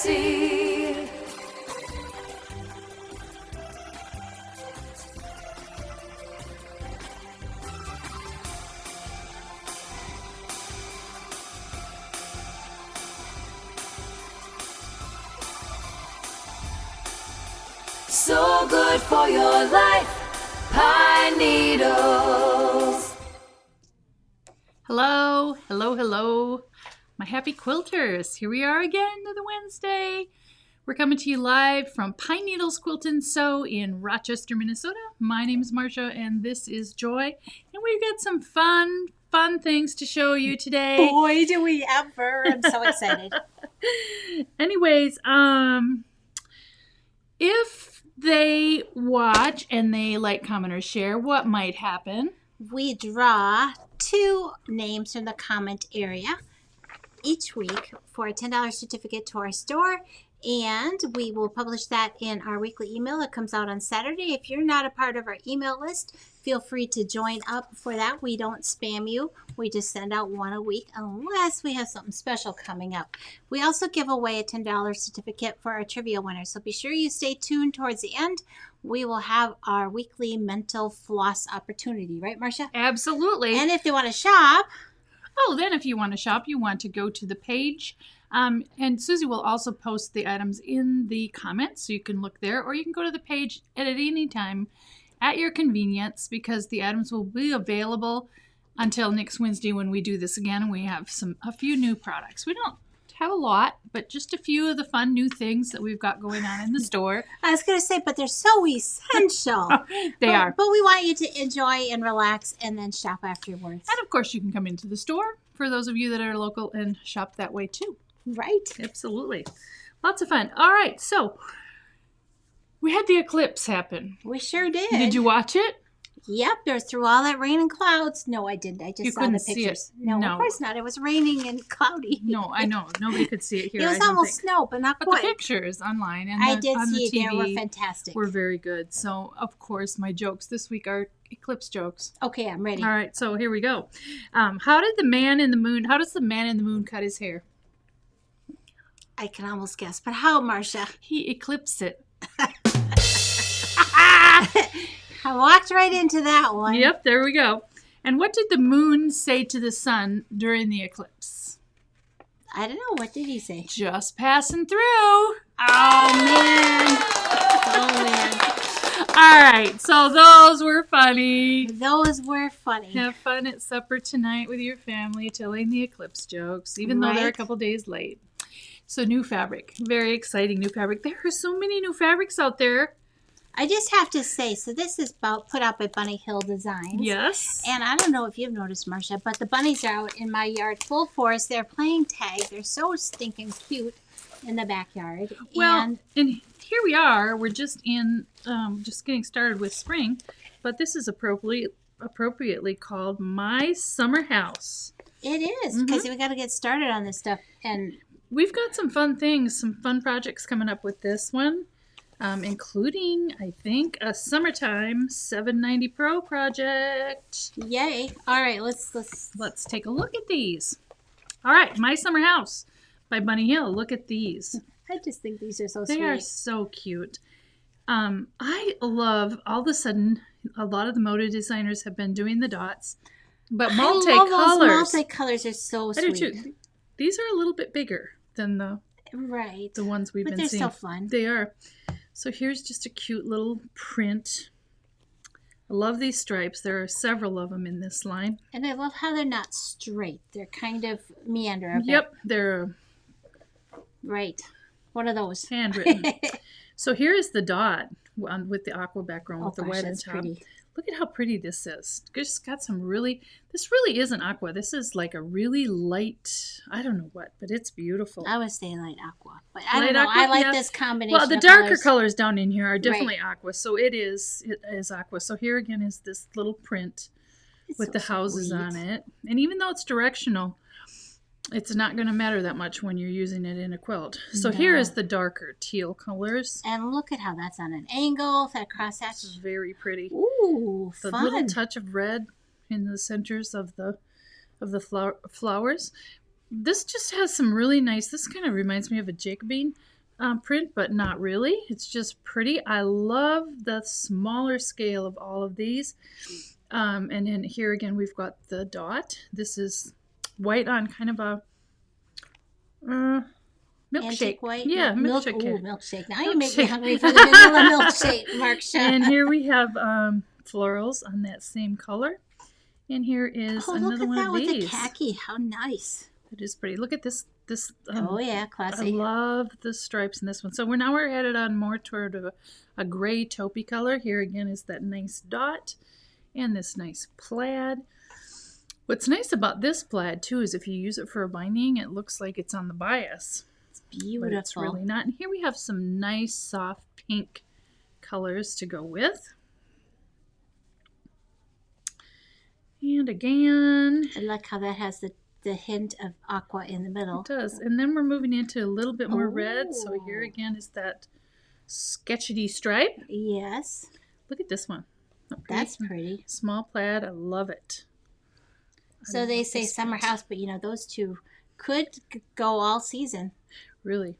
see. So good for your life, pine needles. Hello, hello, hello, my happy quilters. Here we are again, another Wednesday. We're coming to you live from Pine Needles Quilt and Sew in Rochester, Minnesota. My name is Marcia and this is Joy. And we've got some fun things to show you today. Boy, do we ever. I'm so excited. Anyways, if they watch and they like, comment, or share, what might happen? We draw 2 names from the comment area each week for a $10 certificate to our store, and we will publish that in our weekly email that comes out on Saturday. If you're not a part of our email list, feel free to join up for that. We don't spam you. We just send out 1 a week unless we have something special coming up. We also give away a $10 certificate for our trivia winner, so be sure you stay tuned towards the end. We will have our weekly mental floss opportunity, right, Marcia? Absolutely. And if they want to shop, then if you want to shop, you want to go to the page. And Susie will also post the items in the comments, so you can look there, or you can go to the page at any time at your convenience, because the items will be available until next Wednesday when we do this again. And we have a few new products. We don't have a lot, but just a few of the fun new things that we've got going on in the store. I was going to say, but they're so essential. They are. But we want you to enjoy and relax and then shop afterwards. And of course, you can come into the store for those of you that are local and shop that way too. Right. Absolutely. Lots of fun. All right. So we had the eclipse happen. We sure did. Did you watch it? Yep, they're through all that rain and clouds. No, I didn't. I just saw the pictures. No, of course not. It was raining and cloudy. No, I know. Nobody could see it here. It was almost snow, but not But quite. the pictures online and I did on see the it. They were TV fantastic. were very good. So, of course, my jokes this week are eclipse jokes. Okay, I'm ready. All right, so here we go. How does the man in the moon cut his hair? I can almost guess, but how, Marcia? He eclipsed it. I walked right into that one. Yep, there we go. And what did the moon say to the sun during the eclipse? I don't know. What did he say? Just passing through. Oh, man. Oh, man. All right, so those were funny. Those were funny. Have fun at supper tonight with your family telling the eclipse jokes, even though they're a couple days late. So new fabric, very exciting new fabric. There are so many new fabrics out there. I just have to say, so this is put out by Bunny Hill Designs. Yes. And I don't know if you've noticed, Marcia, but the bunnies are out in my yard full force. They're playing tag. They're so stinking cute in the backyard. Well, and here we are. We're just just getting started with spring, but this is appropriately called My Summer House. It is, because we got to get started on this stuff. And we've got some fun things, some fun projects coming up with this one. Including, I think, a summertime 790 Pro project. Yay. All right, let's take a look at these. All right, My Summer House by Bunny Hill. Look at these. I just think these are so sweet. They are so cute. I love, all of a sudden, a lot of the moda designers have been doing the dots, but multicolors. Those multicolors are so sweet. I do too. These are a little bit bigger than the ones we've been seeing. But they're so fun. They are. So here's just a cute little print. I love these stripes. There are several of them in this line. And I love how they're not straight. They're kind of meander a bit. Yep, they're right. One of those. Handwritten. So here is the dot with the aqua background with the white on top. Pretty. Look at how pretty this is. Just got some this really isn't aqua. This is like a really light, I don't know what, but it's beautiful. I would say light aqua. But I don't know. I like this combination. Well, the darker colors down in here are definitely aqua. So it is aqua. So here again is this little print with the houses on it. And even though it's directional, it's not going to matter that much when you're using it in a quilt. So here is the darker teal colors. And look at how that's on an angle, that cross hatch. It's very pretty. Ooh, the fun. little touch of red in the centers of the flowers. This just has some really nice, this kind of reminds me of a Jacobine, print, but not really. It's just pretty. I love the smaller scale of all of these. And then here again, we've got the dot. This is white on kind of a milkshake. Antique white? Yeah, milkshake. Ooh, milkshake. Now you make me hungry for the vanilla milkshake, Marcia. And here we have florals on that same color. And here is another one of these. With the khaki. How nice. It is pretty. Look at this. Oh yeah, I classy. love the stripes in this one. So we're headed on more toward a gray taupey color. Here again is that nice dot and this nice plaid. What's nice about this plaid too is if you use it for a binding, it looks like it's on the bias. It's beautiful. But it's really not. And here we have some nice soft pink colors to go with. And again, I like how that has the hint of aqua in the middle. It does. And then we're moving into a little bit more red. So here Oh. again is that sketchy stripe. Yes. Look at this one. That's pretty. Small plaid. I love it. So they say summer house, but you know, those two could go all season. Really.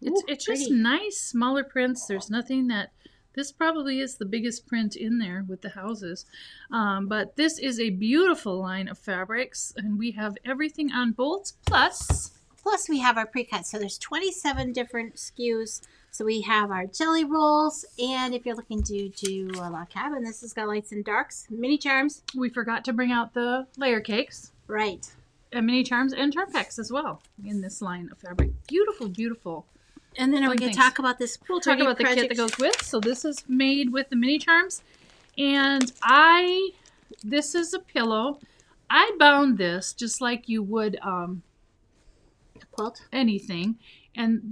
Ooh, It's just pretty. nice, smaller prints. There's nothing that... This probably is the biggest print in there with the houses. But this is a beautiful line of fabrics, and we have everything on bolts, plus we have our pre-cut. So there's 27 different SKUs. So we have our jelly rolls, and if you're looking to do a log cabin, this has got lights and darks, mini charms. we forgot to bring out the layer cakes, Right. and mini charms, and charm packs as well in this line of fabric. Beautiful, beautiful. And then are we Fun going to things. talk about this? We'll talk about the kit that goes with. So this is made with the mini charms. And this is a pillow. I bound this just like you would quilt. anything.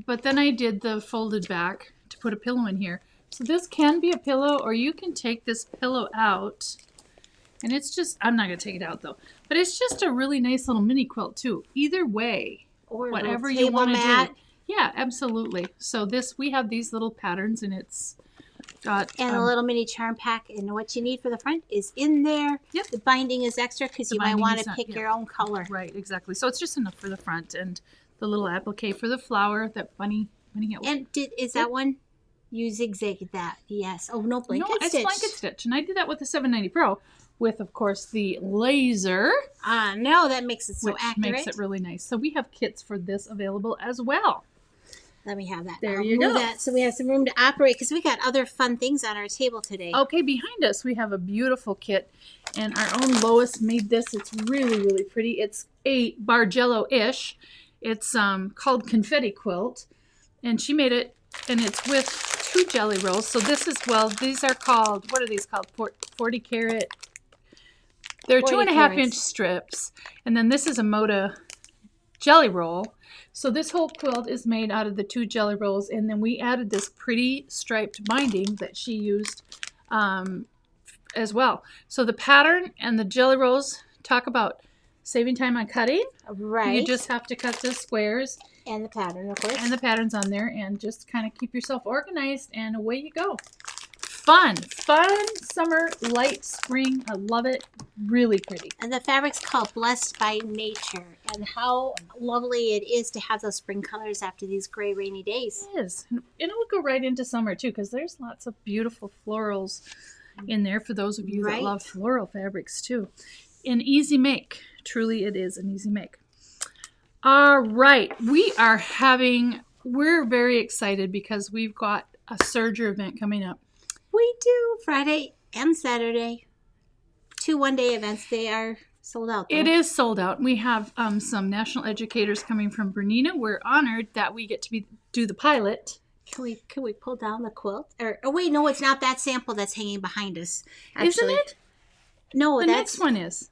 But then I did the folded back to put a pillow in here. So this can be a pillow, or you can take this pillow out. And it's just, I'm not going to take it out though. But it's just a really nice little mini quilt too. Either way, Or whatever a you table want to mat. do. Yeah, absolutely. So we have these little patterns, and it's got And a little mini charm pack, and what you need for the front is in there. Yep. The binding is extra because The you might binding want is to not- pick yeah. your own color. right, exactly. So it's just enough for the front, and the little applique for the flower that Bunny had. And is that one you zigzagged that? Yes. Oh no, blanket No, it's stitch. blanket stitch, and I did that with the 790 Pro, with of course the laser, No, that makes it so which accurate. makes it really nice. So we have kits for this available as well. Let me have that. There I'll you move go. that so we have some room to operate because we got other fun things on our table today. Okay, behind us we have a beautiful kit, and our own Lois made this. It's really, really pretty. It's a Bargello-ish. It's called Confetti Quilt, and she made it, and it's with 2 jelly rolls. So this is, these are called, what are these called? 40 carat. They're 40 2.5 carats. inch strips, and then this is a Moda jelly roll. So this whole quilt is made out of the 2 jelly rolls, and then we added this pretty striped binding that she used as well. So the pattern and the jelly rolls talk about saving time on cutting. Right. You just have to cut the squares and the pattern, of course. and the patterns on there, and just kind of keep yourself organized, and away you go. Fun summer, light spring. I love it. Really pretty. And the fabric's called Blessed by Nature. And how lovely it is to have those spring colors after these gray, rainy days. It is. And it'll go right into summer too, because there's lots of beautiful florals in there for those of you Right. that love floral fabrics too. An easy make. Truly, it is an easy make. All right. We're very excited because we've got a Serger event coming up. We do Friday and Saturday. 2 one-day events. They are sold out, though. It is sold out. We have some national educators coming from Bernina. We're honored that we get to do the pilot. Can we pull down the quilt? Oh wait, no, it's not that sample that's hanging behind us. Actually. Isn't it? No, The that's next one is.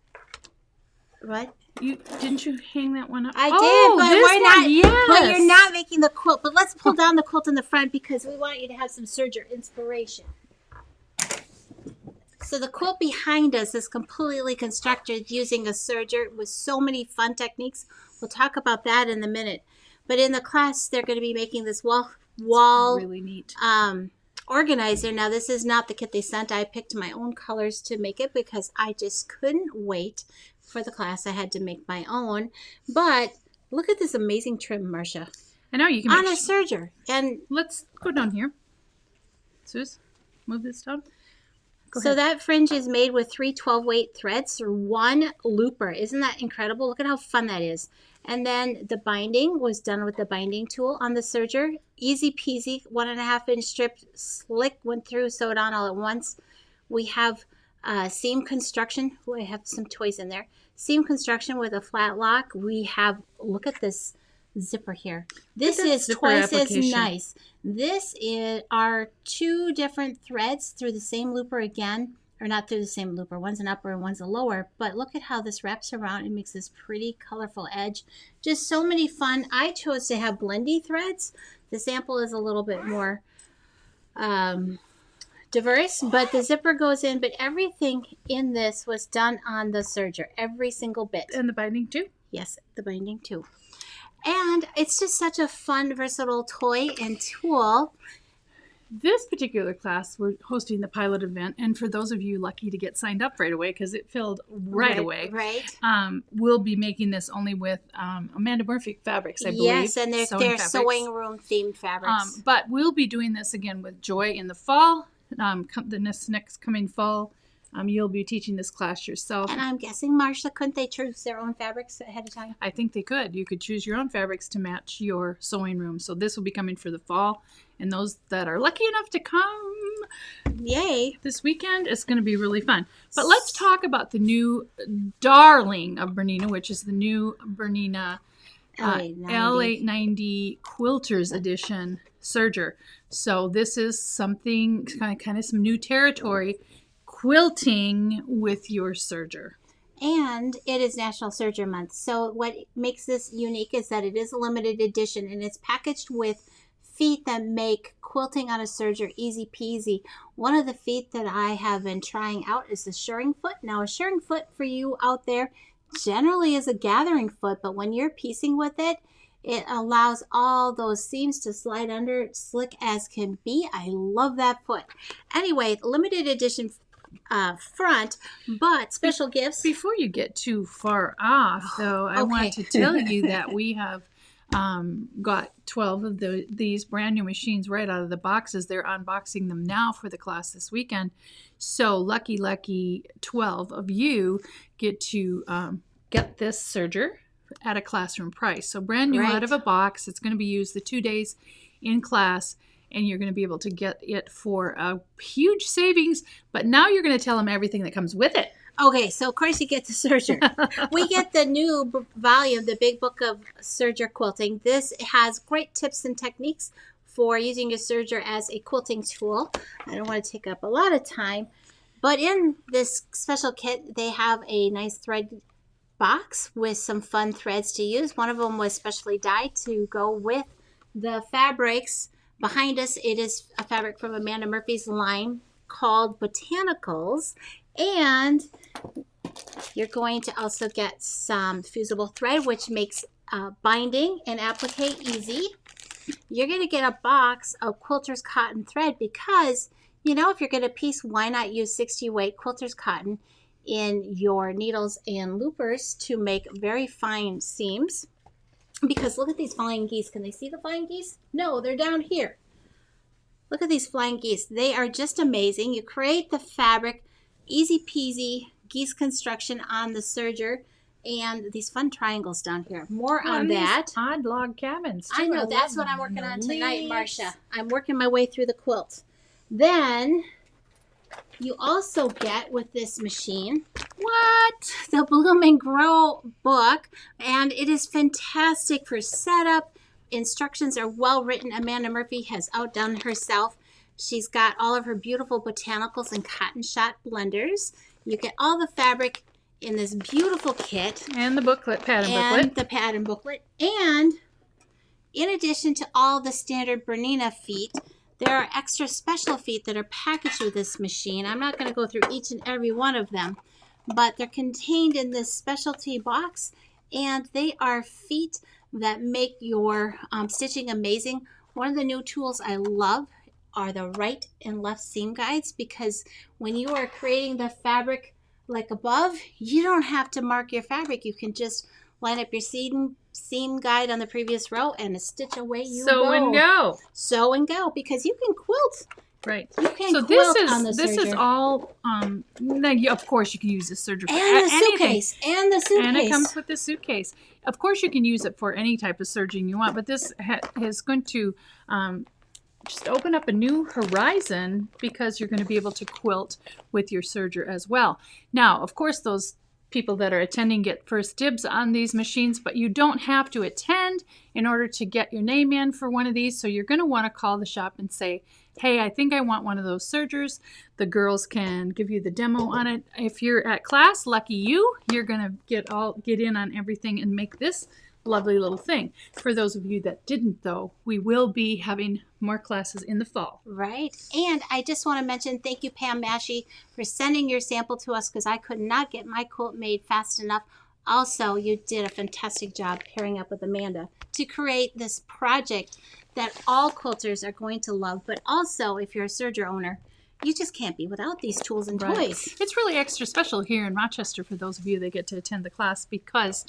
what Didn't you hang that one up? I Oh, did, but this we're not. one, yes. But you're not making the quilt. But let's pull down the quilt in the front because we want you to have some Serger inspiration. So the quilt behind us is completely constructed using a Serger with so many fun techniques. We'll talk about that in a minute. But in the class, they're going to be making this wall Really neat. organizer. Now, this is not the kit they sent. I picked my own colors to make it because I just couldn't wait for the class. I had to make my own. But look at this amazing trim, Marcia. I know you can on make a serger. And Let's go down here. Suze, move this down. Go so ahead. that fringe is made with 3 12-weight threads through one looper. Isn't that incredible? Look at how fun that is. And then the binding was done with the binding tool on the serger. Easy peasy, 1.5-inch strip, slick, went through, sewed on all at once. We have seam construction. Oh, I have some toys in there. Seam construction with a flat lock. We have, look at this zipper here. This is twice as nice. This is our 2 different threads through the same looper again, or not through the same looper. One's an upper and one's a lower, but look at how this wraps around and makes this pretty colorful edge. Just so many fun. I chose to have blendy threads. The sample is a little bit more diverse, but the zipper goes in, but everything in this was done on the serger, every single bit. And the binding too? Yes, the binding too. And it's just such a fun, versatile toy and tool. This particular class, we're hosting the pilot event, and for those of you lucky to get signed up right away, because it filled right away, right? We'll be making this only with Amanda Murphy fabrics, I believe. Yes, and they're sewing room themed fabrics. But we'll be doing this again with Joy in the fall. The next coming fall, you'll be teaching this class yourself. And I'm guessing, Marcia, couldn't they choose their own fabrics ahead of time? I think they could. You could choose your own fabrics to match your sewing room. So this will be coming for the fall. And those that are lucky enough to come Yay. this weekend, it's going to be really fun. But let's talk about the new darling of Bernina, which is the new Bernina L890 Quilters Edition Serger. So this is something, kind of some new territory, quilting with your serger. And it is National Serger Month. So what makes this unique is that it is a limited edition, and it's packaged with feet that make quilting on a serger easy peasy. One of the feet that I have been trying out is the shirring foot. Now, a shirring foot for you out there generally is a gathering foot, but when you're piecing with it, it allows all those seams to slide under, slick as can be. I love that foot. Anyway, limited edition front, but special gifts. Before you get too far off, though, I want to tell you that we have got 12 of these brand new machines right out of the boxes. They're unboxing them now for the class this weekend. So lucky 12 of you get to get this serger at a classroom price. So brand new out of a box. It's going to be used the 2 days in class, and you're going to be able to get it for a huge savings. But now you're going to tell them everything that comes with it. Okay, so of course you get the serger. We get the new volume, the Big Book of Serger Quilting. This has great tips and techniques for using your serger as a quilting tool. I don't want to take up a lot of time, but in this special kit, they have a nice thread box with some fun threads to use. One of them was specially dyed to go with the fabrics. Behind us, it is a fabric from Amanda Murphy's line called Botanicals. And you're going to also get some fusible thread, which makes binding and applique easy. You're going to get a box of Quilters cotton thread because, you know, if you're going to piece, why not use 60 weight Quilters cotton in your needles and loopers to make very fine seams? Because look at these flying geese. Can they see the flying geese? No, they're down here. Look at these flying geese. They are just amazing. You create the fabric, easy peasy geese construction on the serger, and these fun triangles down here. More on that. Odd log cabins. I know, that's what I'm working on tonight, Marcia. I'm working my way through the quilt. Then you also get with this machine the Bloom and Grow book, and it is fantastic for setup. Instructions are well written. Amanda Murphy has outdone herself. She's got all of her beautiful botanicals and cotton shot blenders. You get all the fabric in this beautiful kit. And the booklet, pattern booklet. And in addition to all the standard Bernina feet, there are extra special feet that are packaged with this machine. I'm not going to go through each and every one of them, but they're contained in this specialty box, and they are feet that make your stitching amazing. One of the new tools I love are the right and left seam guides, because when you are creating the fabric like above, you don't have to mark your fabric. You can just line up your seam guide on the previous row and a stitch away you go. Sew and go. Sew and go, because you can quilt. Right. You can So quilt this on the is this is serger. all. Of course, you can use the serger for And the anything. suitcase. And the suitcase. And it comes with the suitcase. Of course, you can use it for any type of serging you want, but this is going to just open up a new horizon because you're going to be able to quilt with your serger as well. Now, of course, those people that are attending get first dibs on these machines, but you don't have to attend in order to get your name in for one of these. So you're going to want to call the shop and say, hey, I think I want one of those sergers. The girls can give you the demo on it. If you're at class, lucky you, you're going to get in on everything and make this lovely little thing. For those of you that didn't, though, we will be having more classes in the fall. Right. And I just want to mention, thank you, Pam Massey, for sending your sample to us, because I could not get my quilt made fast enough. Also, you did a fantastic job pairing up with Amanda to create this project that all quilters are going to love. But also, if you're a serger owner, you just can't be without these tools and toys. It's really extra special here in Rochester for those of you that get to attend the class because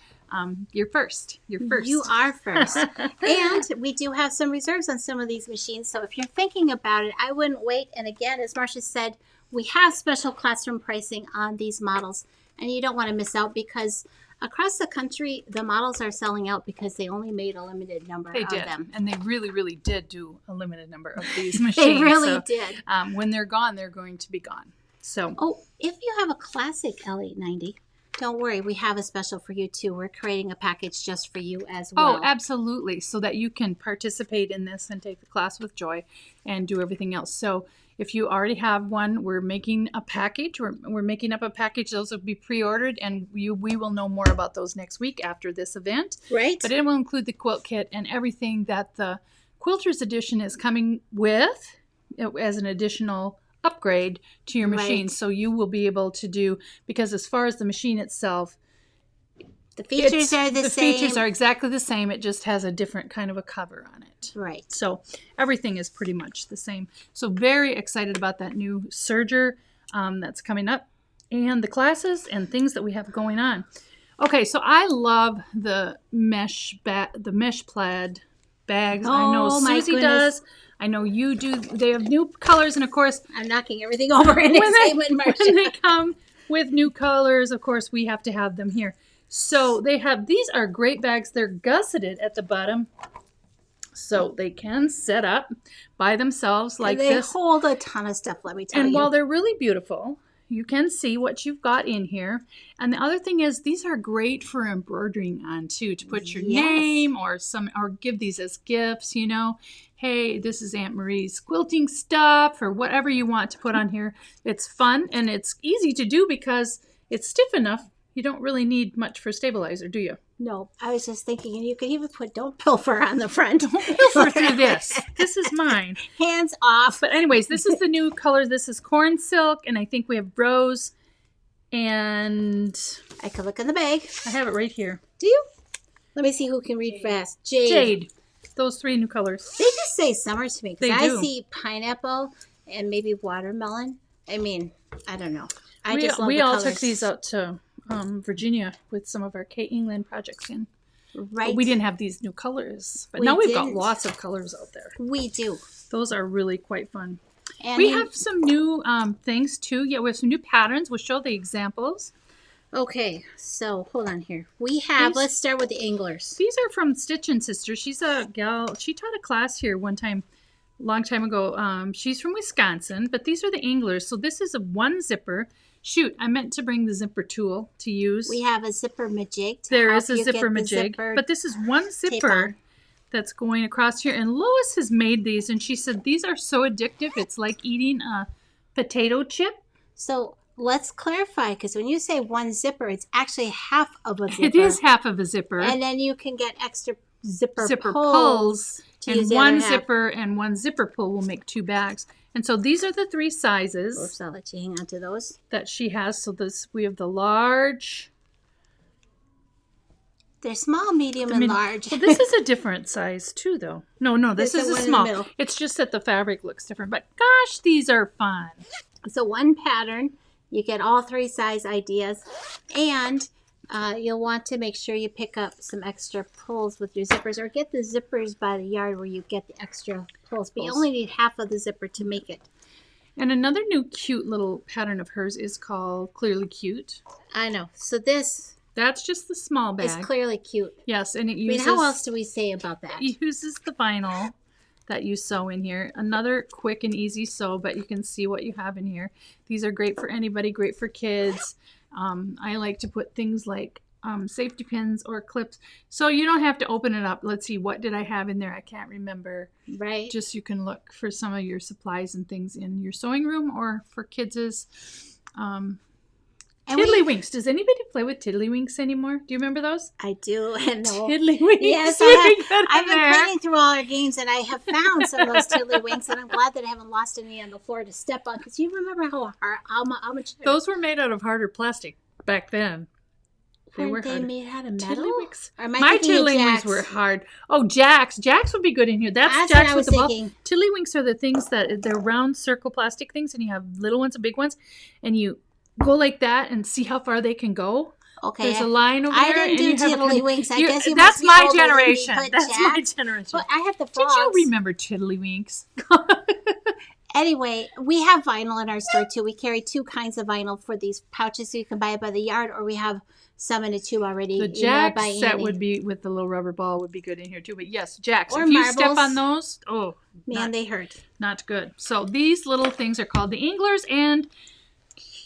you're first. You're first. You are first. And we do have some reserves on some of these machines. So if you're thinking about it, I wouldn't wait. And again, as Marcia said, we have special classroom pricing on these models. And you don't want to miss out, because across the country, the models are selling out because they only made a limited number of them. And they really, really did do a limited number of these machines. They really did. When they're gone, they're going to be gone. So, if you have a classic L890, don't worry, we have a special for you too. We're creating a package just for you as well. Oh, absolutely. So that you can participate in this and take the class with joy and do everything else. So if you already have one, we're making a package. We're making up a package. Those will be pre-ordered, and we will know more about those next week after this event. Right. But it will include the quilt kit and everything that the Quilters Edition is coming with as an additional upgrade to your machine. Right. So you will be able to do, because as far as the machine itself, the features are the same. The features are exactly the same. It just has a different kind of a cover on it. Right. So everything is pretty much the same. So very excited about that new serger that's coming up, and the classes and things that we have going on. Okay, so I love the mesh plaid bags. I know Susie does. I know you do. They have new colors, and of course, I'm knocking everything over in excitement, Marcia. When they come with new colors, of course, we have to have them here. So these are great bags. They're gusseted at the bottom, so they can set up by themselves like this. this. They hold a ton of stuff, let me tell you. And while they're really beautiful, you can see what you've got in here. And the other thing is, these are great for embroidering on too, to put your name or give these as gifts, you know. Hey, this is Aunt Marie's quilting stuff, or whatever you want to put on here. It's fun, and it's easy to do because it's stiff enough. You don't really need much for stabilizer, do you? No, I was just thinking, and you could even put "Don't pilfer" on the front. Don't pilfer through this. This is mine. Hands off. But anyways, this is the new color. This is corn silk, and I think we have rose, and I could look in the bag. I have it right here. Do you? Let me see who can read fast. Jade. Those three new colors. They just say summer to me, because They I do. see pineapple and maybe watermelon. I mean, I don't know. I just love we the all colors. took these out to Virginia with some of our Kate England projects in. Right. But we didn't have these new colors. But We now we've got didn't. lots of colors out there. We do. Those are really quite fun. And We have some new things too. Yeah, we have some new patterns. We'll show the examples. Okay, so hold on here. We have, let's start with the anglers. These are from Stitch and Sister. She's a gal. She taught a class here one time, long time ago. She's from Wisconsin, but these are the anglers. So this is a one zipper. Shoot, I meant to bring the zipper tool to use. We have a zipper majig. There is a zipper majig, but this is one zipper that's going across here. And Lois has made these, and she said these are so addictive. It's like eating a potato chip. So let's clarify, because when you say one zipper, it's actually half of a zipper. It is half of a zipper. And then you can get extra zipper pulls. to And use the one other half. zipper and one zipper pull will make 2 bags. And so these are the 3 sizes Oops, I'll let you hang on to those. that she has. So we have the large. They're small, medium, and large. Well, this is a different size too, though. No, this There's is the a one in the small. middle. It's just that the fabric looks different. But gosh, these are fun. So one pattern, you get all 3 size ideas. And You'll want to make sure you pick up some extra pulls with your zippers, or get the zippers by the yard where you get the extra pulls. But you only need half of the zipper to make it. And another new cute little pattern of hers is called Clearly Cute. I know. So this That's just the small bag. is Clearly Cute. Yes, and it uses... how else do we say about that? It uses the vinyl that you sew in here. Another quick and easy sew, but you can see what you have in here. These are great for anybody, great for kids. I like to put things like safety pins or clips, so you don't have to open it up. Let's see, what did I have in there? I can't remember. Right. Just you can look for some of your supplies and things in your sewing room or for kids' Tiddlywinks. Does anybody play with Tiddlywinks anymore? Do you remember those? I do. And Tiddlywinks. Yes, I've been cleaning through all our games, and I have found some of those Tiddlywinks, and I'm glad that I haven't lost any on the floor to step on, because you remember how much those were made out of harder plastic back then. They were harder. Made out of metal? Tiddlywinks. Or am I My thinking of Tiddlywinks Jacks? were hard. Oh, Jacks. Jacks would be good in here. That's what Jacks I with was the ball. thinking. Tiddlywinks are the things that they're round circle plastic things, and you have little ones and big ones, and you go like that and see how far they can go. Okay. There's a line over I there. didn't do Tiddlywinks. I guess you that's must be my older than me, generation. but That's my Jacks- generation. But I have the Did frogs. you remember Tiddlywinks? Anyway, we have vinyl in our store too. We carry two kinds of vinyl for these pouches, so you can buy it by the yard, or we have some in a tube already. The Jack set would be with the little rubber ball would be good in here too. But yes, Jacks. Or if you marbles. step on those, They hurt. not good. So these little things are called the Anglers and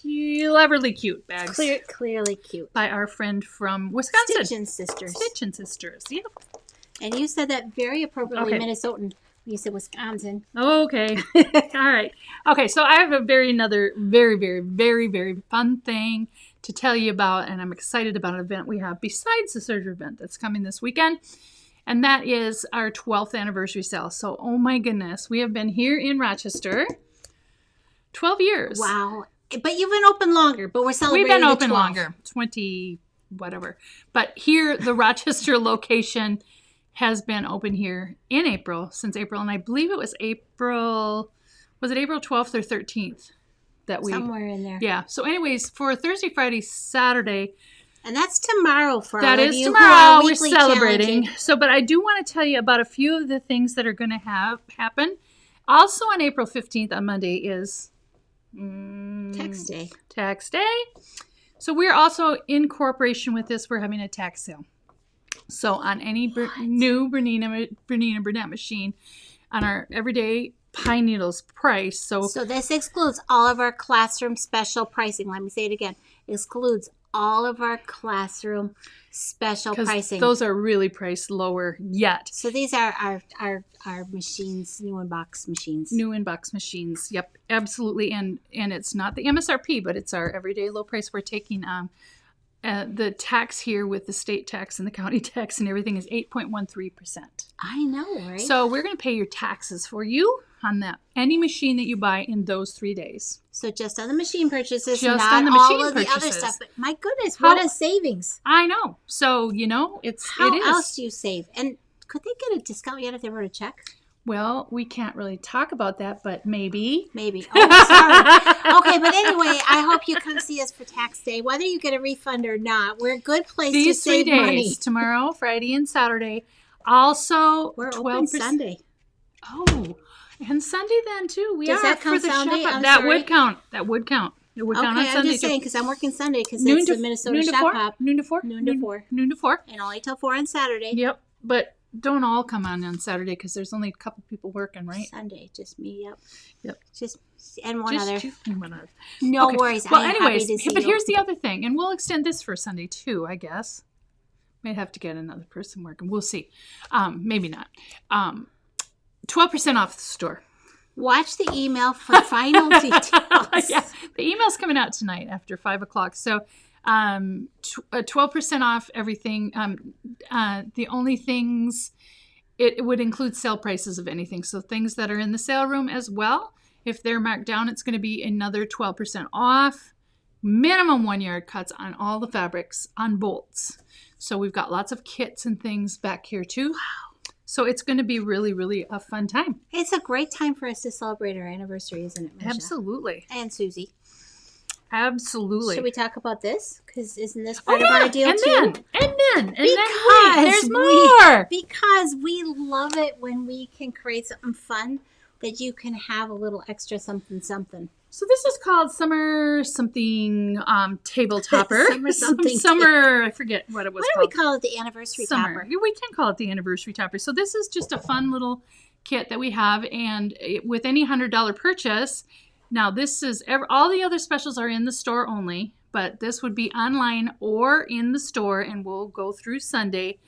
Cleverly Cute bags. Clearly Cute. By our friend from Wisconsin. Stitch and Sisters. Stitch and Sisters. Yep. And you said that very appropriately, Okay. Minnesotan. You said Wisconsin. Okay. All right. Okay, so I have another very, very, very, very fun thing to tell you about, and I'm excited about an event we have besides the Serger event that's coming this weekend, and that is our 12th anniversary sale. So, oh my goodness, we have been here in Rochester 12 years. Wow. But you've been open longer, but we're celebrating We've been the open 12. longer, 20 whatever. But here, the Rochester location has been open here in April, since April, and I believe it was April 12th or 13th that we... Somewhere in there. Yeah. So anyways, for Thursday, Friday, Saturday... And that's tomorrow for that all of is you tomorrow. who are We're weekly celebrating. challenging. So, but I do want to tell you about a few of the things that are going to happen. Also on April 15th on Monday is... Tax Day. Tax Day. So we're also, in cooperation with this, we're having a tax sale. So on any new Bernina Burnett machine, on our everyday pine needles price. So this excludes all of our classroom special pricing. Let me say it again. Excludes all of our classroom special pricing. those are really priced lower yet. So these are our machines, new in box machines. New in-box machines. Yep, absolutely. And it's not the MSRP, but it's our everyday low price. We're taking the tax here with the state tax and the county tax and everything is 8.13%. I know, right? So we're going to pay your taxes for you on that any machine that you buy in those 3 days. So just on the machine purchases, Just not on the all machine of the other purchases. stuff. But my goodness, How- what a savings! I know. So it How is. else do you save? And could they get a discount yet if they wrote a check? Well, we can't really talk about that, but maybe. Maybe. Oh, sorry. Okay, but anyway, I hope you come see us for tax day, whether you get a refund or not. We're a good place to These 3 save days, money. tomorrow, Friday, and Saturday. Also, We're 12%. open Sunday. Oh, and Sunday then too. We Does are that count for the Sunday? shop. I'm That sorry. would count. That would count. It would count on Okay, I'm Sunday just too. saying because I'm working Sunday because Noon it's to the Minnesota noon to Shop 4. Hop. Noon to 4. Noon to 4. Noon to 4. And only till 4 on Saturday. Yep. But don't all come on Saturday because there's only a couple people working, right? Sunday, just me. Yep. Yep. Just and one Just other. two and one other. No Okay. worries. Well, I am anyways, happy to see but you. here's the other thing, and we'll extend this for Sunday too, I guess. Might have to get another person working. We'll see. Maybe not. 12% off the store. Watch the email for final details. Yeah, the email's coming out tonight after 5 o'clock. So 12% off everything. The only things, it would include sale prices of anything. So things that are in the sale room as well. If they're marked down, it's going to be another 12% off. Minimum 1 yard cuts on all the fabrics on bolts. So we've got lots of kits and things back here too. Wow. So it's going to be really, really a fun time. It's a great time for us to celebrate our anniversary, isn't it, Marcia? Absolutely. And Susie. Absolutely. Should we talk about this? Because isn't this part of our deal and too? Then wait, there's more. Because we love it when we can create something fun that you can have a little extra something. So this is called Summer something table topper. Summer something. Summer, I forget what it was Why don't called. we call it the anniversary topper? We can call it the anniversary topper. So this is just a fun little kit that we have, and with any $100 purchase, now this is all the other specials are in the store only, but this would be online or in the store, and we'll go through Sunday.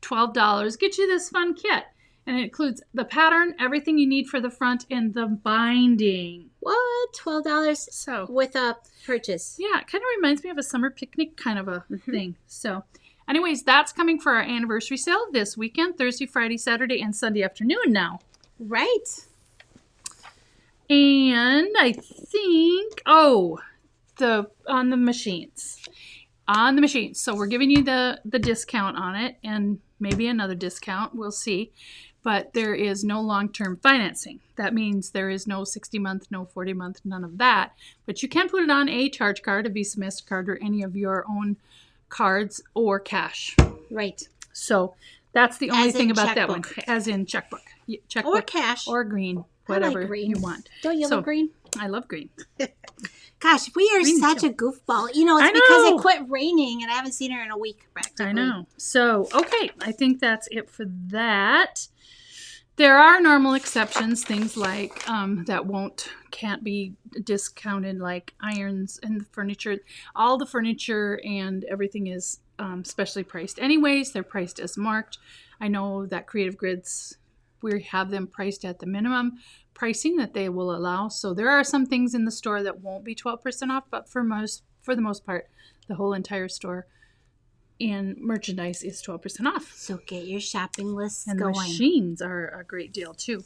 $12 get you this fun kit. And it includes the pattern, everything you need for the front, and the binding. What? $12 So with a purchase? yeah, it kind of reminds me of a summer picnic kind of a thing. So anyways, that's coming for our anniversary sale this weekend, Thursday, Friday, Saturday, and Sunday afternoon now. Right. And I think, on the machines. On the machines. So we're giving you the discount on it, and maybe another discount. We'll see. But there is no long-term financing. That means there is no 60-month, no 40-month, none of that. But you can put it on a charge card, a Visa, MasterCard, or any of your own cards or cash. Right. So that's the only As thing in about that checkbook. one. As in checkbook. Checkbook. Or cash. Or green. I like Whatever green. you want. Don't you So- love green? I love green. Gosh, we are Green such too. a goofball. You know, it's I because know. it quit raining and I haven't seen her in a week practically. I know. So, okay, I think that's it for that. There are normal exceptions, things like that can't be discounted, like irons and furniture. All the furniture and everything is specially priced. Anyways, they're priced as marked. I know that Creative Grids, we have them priced at the minimum pricing that they will allow. So there are some things in the store that won't be 12% off, but for the most part, the whole entire store and merchandise is 12% off. So get your shopping lists And the going. machines are a great deal too.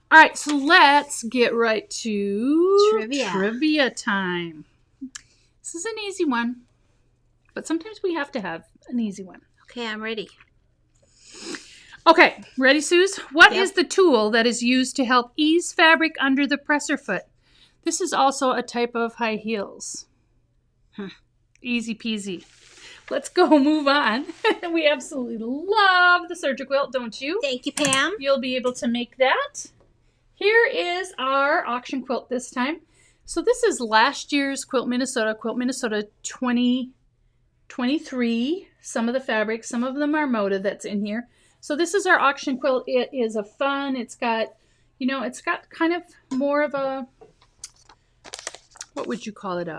All right, so let's get right to trivia time. This is an easy one, but sometimes we have to have an easy one. Okay, I'm ready. Okay, ready, Suze? What Yep. is the tool that is used to help ease fabric under the presser foot? This is also a type of high heels. Easy peasy. Let's go move on. We absolutely love the Serger quilt, don't you? Thank you, Pam. You'll be able to make that. Here is our auction quilt this time. So this is last year's Quilt Minnesota 2023. Some of the fabrics, some of the Marmota that's in here. So this is our auction quilt. It is a fun, it's got kind of more of a, what would you call it?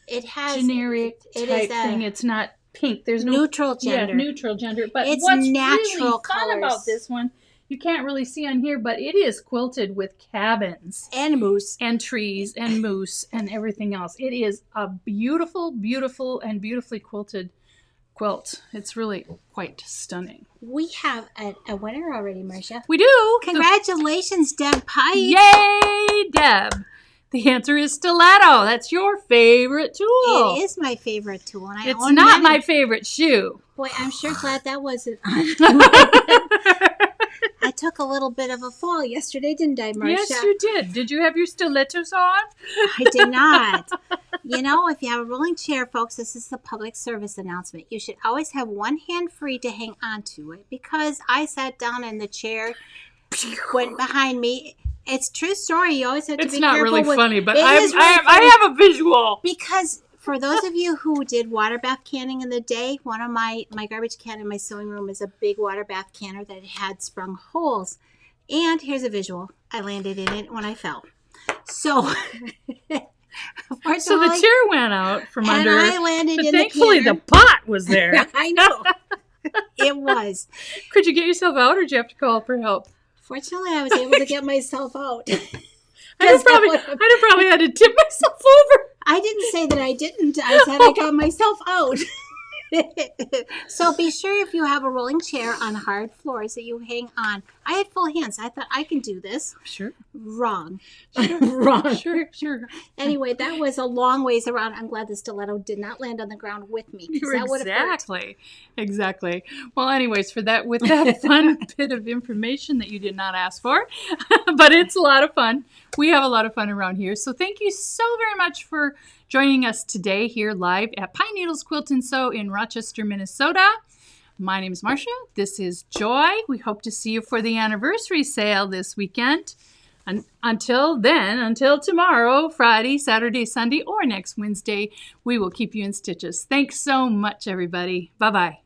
It has Generic it type is a thing. It's not pink. There's no neutral gender. Yeah, neutral gender. But It's what's natural really fun colors. about this one, you can't really see on here, but it is quilted with cabins and moose. and trees and moose and everything else. It is a beautiful, beautiful, and beautifully quilted quilt. It's really quite stunning. We have a winner already, Marcia. We do. Congratulations, Deb Pike. Yay, Deb. The answer is stiletto. That's your favorite tool. It is my favorite tool. And I It's own not many. my favorite shoe. Boy, I'm sure glad that wasn't on. I took a little bit of a fall yesterday, didn't I, Marcia? Yes, you did. Did you have your stilettos on? I did not. You know, if you have a rolling chair, folks, this is the public service announcement. You should always have one hand free to hang on to it, because I sat down and the chair went behind me. It's a true story. You always have to It's be not careful really with, funny, but It is really funny. I have a visual. Because for those of you who did water bath canning in the day, one of my garbage can in my sewing room is a big water bath canner that had sprung holes. And here's a visual. I landed in it when I fell. So, So unfortunately, the chair went out from and under. I landed But in thankfully, the the pot was there. canner. I know. It was. Could you get yourself out, or did you have to call for help? Fortunately, I was able to get myself out. I'd have probably had to tip myself over. I didn't say that I didn't. I said I got myself out. So be sure if you have a rolling chair on hard floors that you hang on. I had full hands. I thought I can do this. Sure. Wrong. Wrong. Sure. Anyway, that was a long ways around. I'm glad the stiletto did not land on the ground with me. 'Cause that would have hurt. Exactly. Well, anyways, with that fun bit of information that you did not ask for, but it's a lot of fun. We have a lot of fun around here. So thank you so very much for joining us today here live at Pine Needles Quilt and Sew in Rochester, Minnesota. My name is Marcia. This is Joy. We hope to see you for the anniversary sale this weekend. And until then, until tomorrow, Friday, Saturday, Sunday, or next Wednesday, we will keep you in stitches. Thanks so much, everybody. Bye-bye.